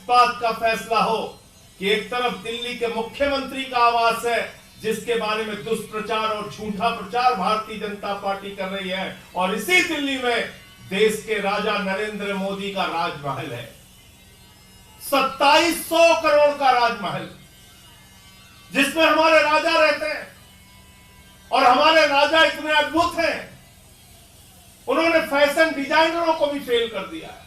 बात का फैसला हो कि एक तरफ दिल्ली के मुख्यमंत्री का आवास है जिसके बारे में दुष्प्रचार और झूठा प्रचार भारतीय जनता पार्टी कर रही है, और इसी दिल्ली में देश के राजा नरेंद्र मोदी का राजमहल है, 2700 करोड़ का राजमहल, जिसमें हमारे राजा रहते हैं। और हमारे राजा इतने अद्भुत हैं, उन्होंने फैशन डिजाइनरों को भी फेल कर दिया है।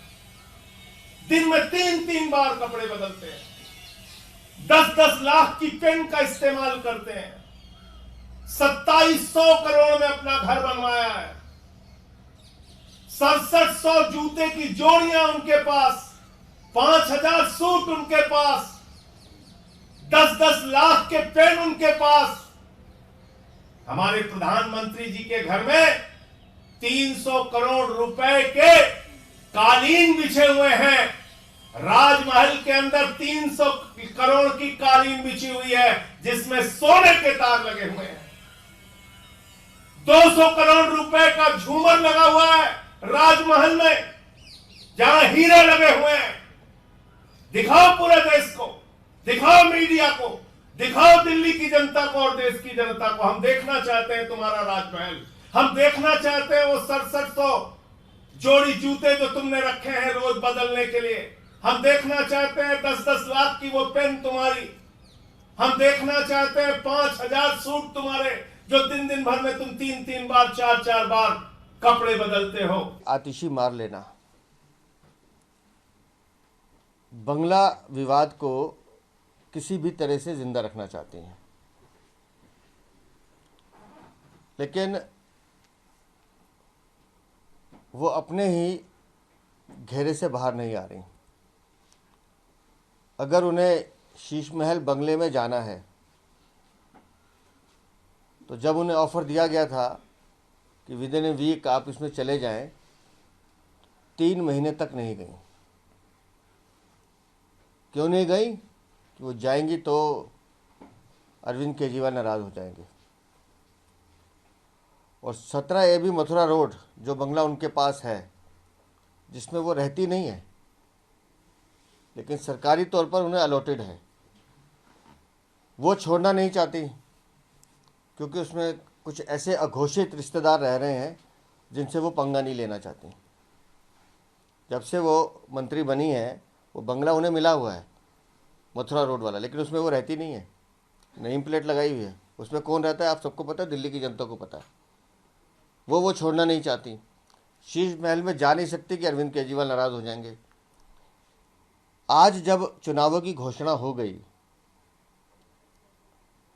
दिन में 3-3 बार कपड़े बदलते हैं, 10-10 लाख की पेन का इस्तेमाल करते हैं, 2700 करोड़ में अपना घर बनवाया है, 6700 जूते की जोड़ियां उनके पास, 5000 सूट उनके पास, 10-10 लाख के पेन उनके पास। हमारे प्रधानमंत्री जी के घर में 300 करोड़ रुपए के कालीन बिछे हुए हैं। राजमहल के अंदर 300 करोड़ की कालीन बिछी हुई है जिसमें सोने के तार लगे हुए हैं। 200 करोड़ रुपए का झूमर लगा हुआ है राजमहल में, जहां हीरे लगे हुए हैं। दिखाओ पूरे देश को, दिखाओ मीडिया को, दिखाओ दिल्ली की जनता को और देश की जनता को। हम देखना चाहते हैं तुम्हारा राजमहल, हम देखना चाहते हैं वो 6700 जोड़ी जूते जो तुमने रखे हैं रोज बदलने के लिए। हम देखना चाहते हैं 10-10 लाख की वो पेन तुम्हारी। हम देखना चाहते हैं 5000 सूट तुम्हारे जो दिन भर में तुम 3-3 बार 4-4 बार कपड़े बदलते हो। आतिशी मार लेना, बंगला विवाद को किसी भी तरह से जिंदा रखना चाहती हैं, लेकिन वो अपने ही घेरे से बाहर नहीं आ रही। अगर उन्हें शीश महल बंगले में जाना है तो जब उन्हें ऑफर दिया गया था कि विद इन ए वीक आप इसमें चले जाएं, 3 महीने तक नहीं गई। क्यों नहीं गई? कि वो जाएंगी तो अरविंद केजरीवाल नाराज़ हो जाएंगे। और 17 AB मथुरा रोड जो बंगला उनके पास है, जिसमें वो रहती नहीं है लेकिन सरकारी तौर पर उन्हें अलॉटेड है, वो छोड़ना नहीं चाहती क्योंकि उसमें कुछ ऐसे अघोषित रिश्तेदार रह रहे हैं जिनसे वो पंगा नहीं लेना चाहती। जब से वो मंत्री बनी है वो बंगला उन्हें मिला हुआ है, मथुरा रोड वाला, लेकिन उसमें वो रहती नहीं है। नेम प्लेट लगाई हुई है, उसमें कौन रहता है आप सबको पता है, दिल्ली की जनता को पता है। वो छोड़ना नहीं चाहती। शीश महल में जा नहीं सकती कि अरविंद केजरीवाल नाराज़ हो जाएंगे। आज जब चुनावों की घोषणा हो गई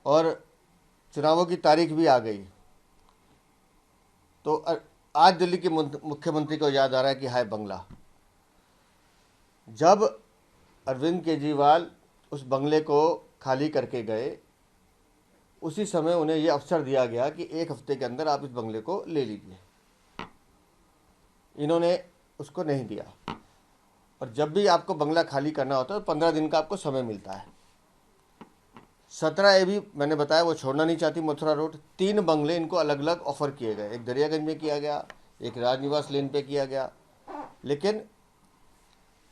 और चुनावों की तारीख भी आ गई, तो आज दिल्ली के मुख्यमंत्री को याद आ रहा है कि हाय बंगला। जब अरविंद केजरीवाल उस बंगले को खाली करके गए, उसी समय उन्हें यह अवसर दिया गया कि 1 हफ्ते के अंदर आप इस बंगले को ले लीजिए। इन्होंने उसको नहीं दिया। और जब भी आपको बंगला खाली करना होता है तो 15 दिन का आपको समय मिलता है। 17 AB मैंने बताया वो छोड़ना नहीं चाहती मथुरा रोड। 3 बंगले इनको अलग अलग ऑफर किए गए, एक दरियागंज में किया गया, एक राजनिवास लेन पे किया गया, लेकिन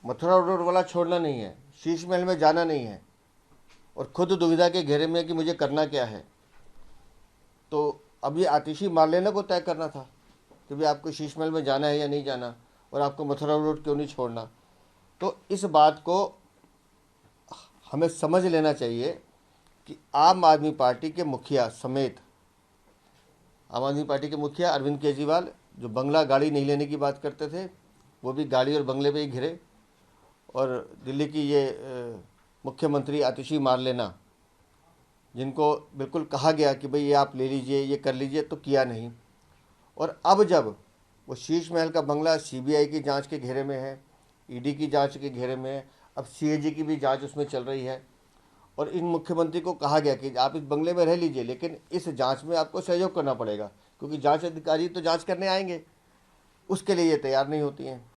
मथुरा रोड वाला छोड़ना नहीं है, शीश महल में जाना नहीं है, और खुद दुविधा के घेरे में कि मुझे करना क्या है। तो अब ये आतिशी मार लेना को तय करना था कि भाई आपको शीश महल में जाना है या नहीं जाना, और आपको मथुरा रोड क्यों नहीं छोड़ना। तो इस बात को हमें समझ लेना चाहिए कि आम आदमी पार्टी के मुखिया समेत, आम आदमी पार्टी के मुखिया अरविंद केजरीवाल जो बंगला गाड़ी नहीं लेने की बात करते थे, वो भी गाड़ी और बंगले पे ही घिरे, और दिल्ली की ये मुख्यमंत्री आतिशी मार लेना, जिनको बिल्कुल कहा गया कि भाई ये आप ले लीजिए, ये कर लीजिए, तो किया नहीं। और अब जब वो शीश महल का बंगला CBI की जांच के घेरे में है, ED की जांच के घेरे में है, अब CAG की भी जांच उसमें चल रही है, और इन मुख्यमंत्री को कहा गया कि आप इस बंगले में रह लीजिए, लेकिन इस जांच में आपको सहयोग करना पड़ेगा, क्योंकि जांच अधिकारी तो जांच करने आएंगे, उसके लिए ये तैयार नहीं होती हैं।